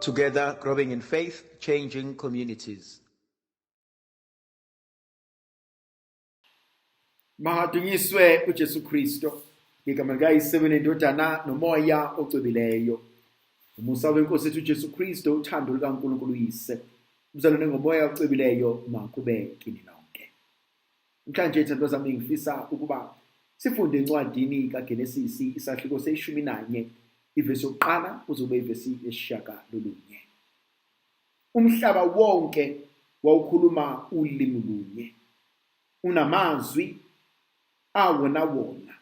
Together, growing in faith, changing communities. Mahadunyiswe uJesu Kristo, igama likaYisibeni indodana nomoya ocwebileyo. Umusa wenkosi yethu uJesu Kristo, uthando lukaNkulunkulu uyise, ubuzalwane ngomoya ocwebileyo makube kini nonke. Mhlanje thandwa zami ngifisa ukuba sifunde encwadini kaGenesis isahluko se-11 ivesi yokuqala kuzobe ivesi yesishiyagalolunye. Umhlaba wonke wawukhuluma ulimi lunye, unamazwi awona.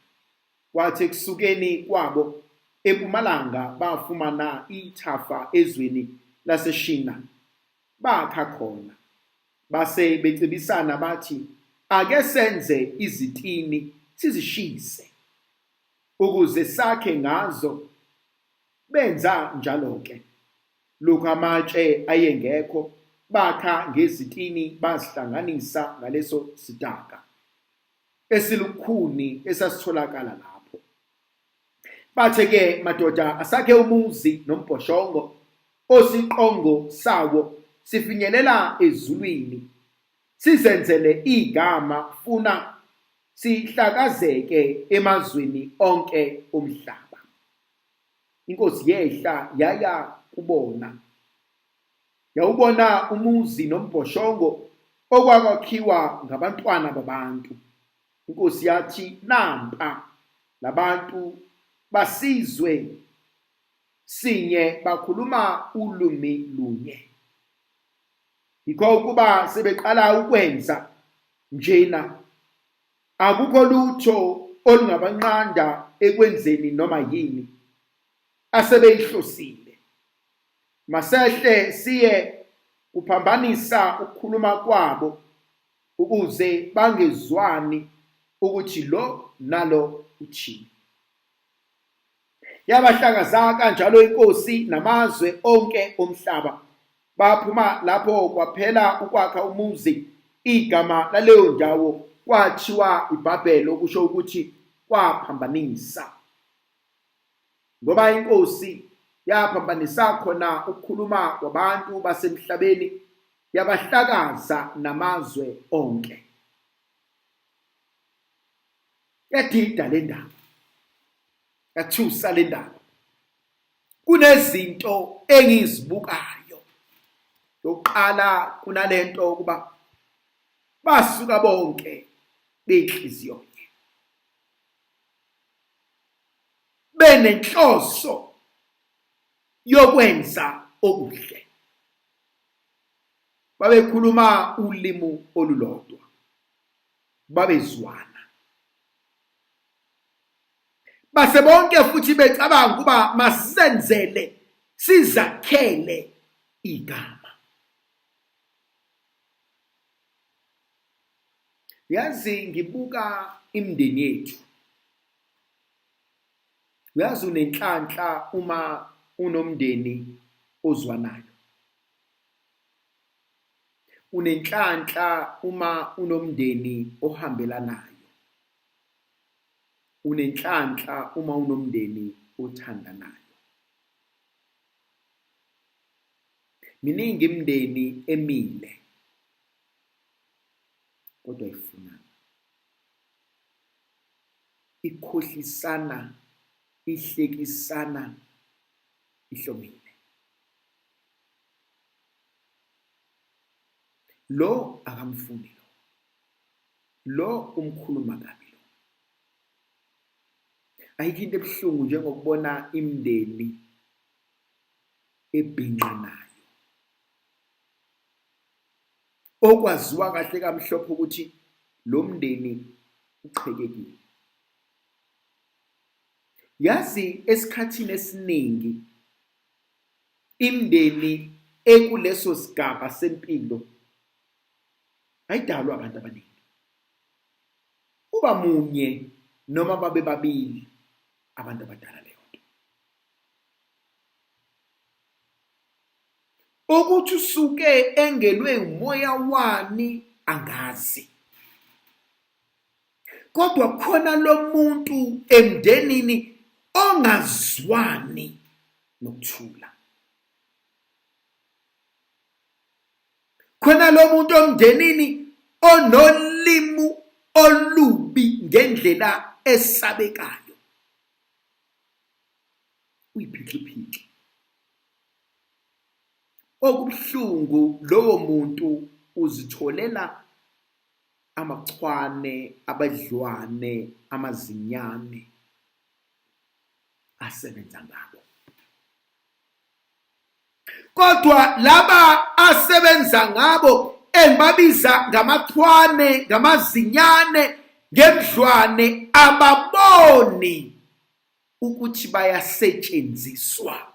Kwathi kusukeni kwabo empumalanga bafumana ithafa ezweni laseshina, bakha khona. Base becebisana bathi, ake senze izitini sizishise, ukuze sakhe ngazo. Benza njalo-ke. Lokhu amatshe ayengekho, bakha ngezitini bazihlanganisa ngaleso sidaka esilukhuni esasitholakala lapho. Bathe-ke, madoda, asakhe umuzi nombhoshongo osiqongo sawo sifinyelela ezulwini, sizenzele igama funa sihlakazeke emazweni onke omhlaba. Inkosi yehla yaya kubona, yawubona umuzi nombhoshongo okwakwakhiwa ngabantwana babantu. Inkosi yathi, nampa labantu basizwe sinye bakhuluma ulimi lunye. Yikho ukuba sebeqala ukwenza njena, akukho lutho olungabanqanda ekwenzeni noma yini asebeyihlosile. Masehle siye kuphambanisa ukukhuluma kwabo, ukuze bangezwani ukuthi lo nalo uthini. Yabahlakaza kanjalo inkosi namazwe onke omhlaba. Baphuma lapho kwaphela ukwakha umuzi. Igama laleyo ndawo kwathiwa iBhabheli, okusho ukuthi kwaphambanisa. Ngoba inkosi yaphambanisa khona ukukhuluma kwabantu basemhlabeni, yabahlakaza namazwe onke. Yadida le ndaba, yathusa le ndaba. Kunezinto engizibukayo. Yokuqala kunalento ukuba basuka bonke benhliziyo, benenhloso yokwenza okuhle. Babekhuluma ulimi olulodwa, babezwana. Base bonke futhi becabanga ukuba masenzele sizakhele igama. Yazi ngibuka imindeni yethu. Uyazi unenhlanhla uma unomndeni ozwanayo. Unenhlanhla uma unomndeni ohambelanayo. Unenhlanhla uma unomndeni othandanayo. Miningi imindeni emile, kodwa ifunana, ikhohlisana, ihlekisana, ihlomile. Lo akamfuni lo umkhuluma kabi lo. Ayikho into ebuhlungu njengokubona imindeni ebhinqanayo, okwaziwa kahle kamhlophe ukuthi lo mndeni uqhekekile. Yazi esikhathini esiningi imindeni ekuleso sigaba sempilo ayidalwa abantu abaningi. Uba munye noma babe babili abantu abadala leyo nto. Ukuthi usuke engelwe umoya wani angazi. Kodwa khona lo muntu emndenini ongazwani nokuthula. Khona lo muntu omndenini onolimu olubi ngendlela esabekayo, uyiphixiphixi. Okubuhlungu, lowo muntu uzitholela amachwane, abadlwane, amazinyane asebenza ngabo. Kodwa laba asebenza ngabo engibabiza ngamachwane, ngamazinyane, ngemdlwane, ababoni ukuthi bayasetshenziswa.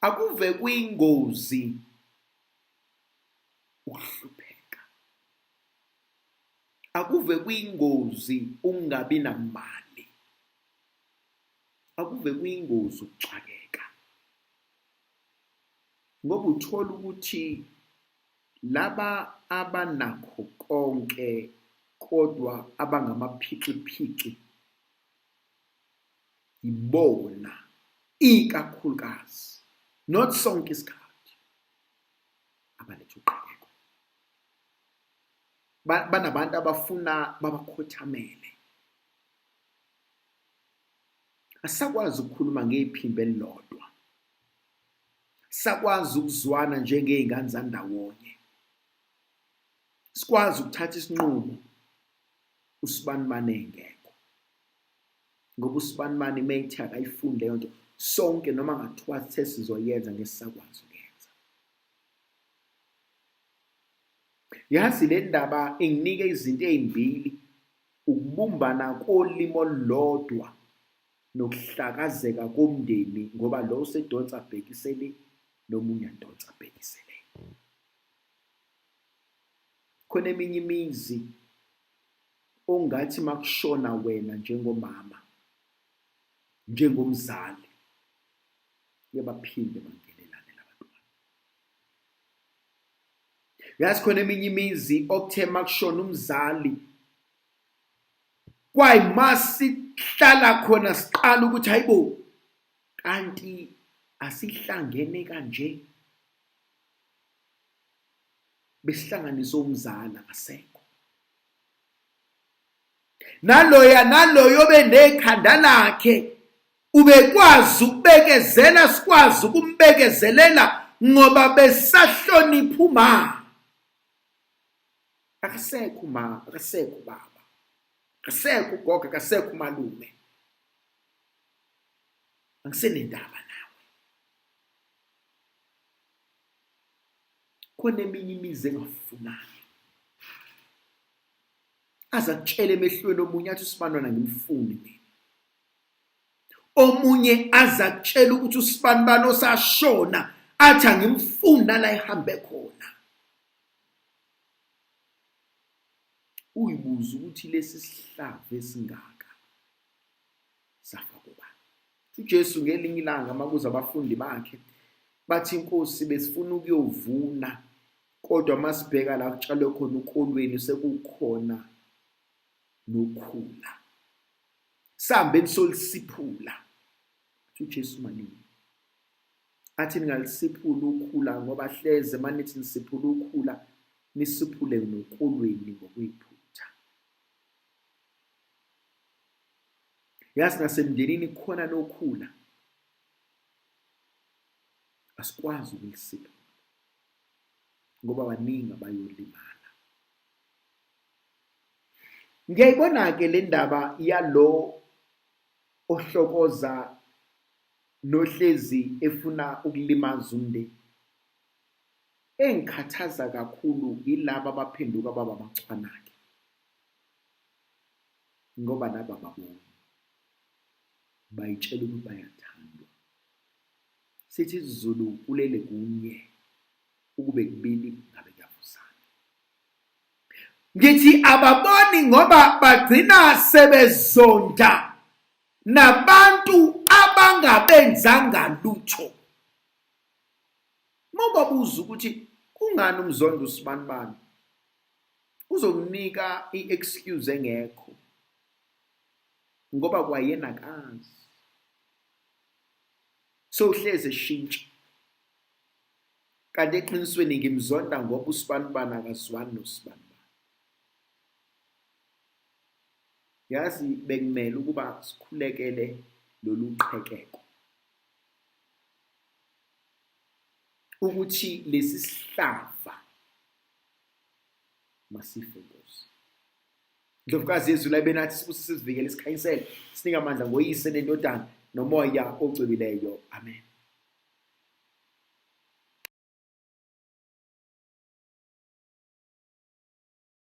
Akuve kuyingozi ukuhlupheka. Akuve kuyingozi ungabi namali. Akuve kuyingozi ukuxakeka. Ngoba uthola ukuthi laba abanakho konke kodwa abangamaphixiphici ibona ikakhulukazi, not sonke isikhathi, abaletha uqhekeko. Banabantu abafuna babakhothamele. Asakwazi ukukhuluma ngephimbo elilodwa. Sakwazi ukuzwana njengezingane zandawonye. Sikwazi ukuthatha isinqumo usibanibane engekho. Ngoba usibanibane meyithi akayifunde leyo nto, sonke noma ngathiwa sesizoyenza ngesakwazi ukuyenza. Yazi le ndaba inginike izinto ezimbili: ukubumbana kolimo olulodwa nokuhlakazeka komndeni, ngoba lo usedonsa abhekisele nomunye adonsa abhekisele. Khona eminye imizi ongathi makushona wena njengomama, njengomzali, yabaphinde bangenelane labantwana. Yazi khona eminye imizi okuthe makushona umzali, kwayimasihlala khona siqala ukuthi hayibo, kanti asihlangene kanje. Besihlanganisa umzala asekho. Naloyo benekhanda lakhe ubekwazi ukubekezela, sikwazi ukumbekezelela ngoba besahlonipha uma. Akasekho uma, akasekho baba, akasekho ugogo, akasekho umalume. Angisenendaba nawe. Khona eminye imizi engafunani. Azakutshela emehlweni omunye athi uSibanibana ngimfuni mina. Omunye azakutshela ukuthi uSibanibana osashona athi angimfuni la ehambe khona. Uyibuza ukuthi lesi sihlava esingaka safa kuba. uJesu ngelinye ilanga makuza abafundi bakhe bathi, Nkosi, besifuna ukuyovuna, kodwa masibheka la kutshalwe khona ukolweni sekukhona nokhula. Sambe nisolisiphula. uJesu manini athi ningalisiphula ukhula ngoba hleze manithi nisiphula ukhula nisiphule nokolweni ngokuyiphutha. Yazi nasemndenini khona nokhula asikwazi ukulisipha ngoba baningi abayolimala. Ngiyayibona-ke le ndaba yalo ohlokoza nohlezi efuna ukulimaza umndeni. Engikhathaza kakhulu yilaba abaphenduka baba amachwanakhe, ngoba laba babona bayitshela ukuthi bayathandwa. Sithi isiZulu ulele kunye ukube kubili ngabe kuyavusana. Ngithi ababoni ngoba bagcina sebezonda nabantu abangabenzanga lutho. Mobabuza ukuthi kungani umzondo uSibanibana, uzokunika i-excuse engekho ngoba kwayena kazi sohleze eshintsha. Kanti eqinisweni ngimzonda ngoba usibanibani akazwani nosibanibani. Yazi bekumele ukuba sikhulekele lolu qhekeko ukuthi lesi sihlava masife Nkosi. Ndlovukazi Yesu la benathi sibusise sivikele isikhanyisele sinika amandla ngoyise nendodana nomoya ocwebileyo. Amen.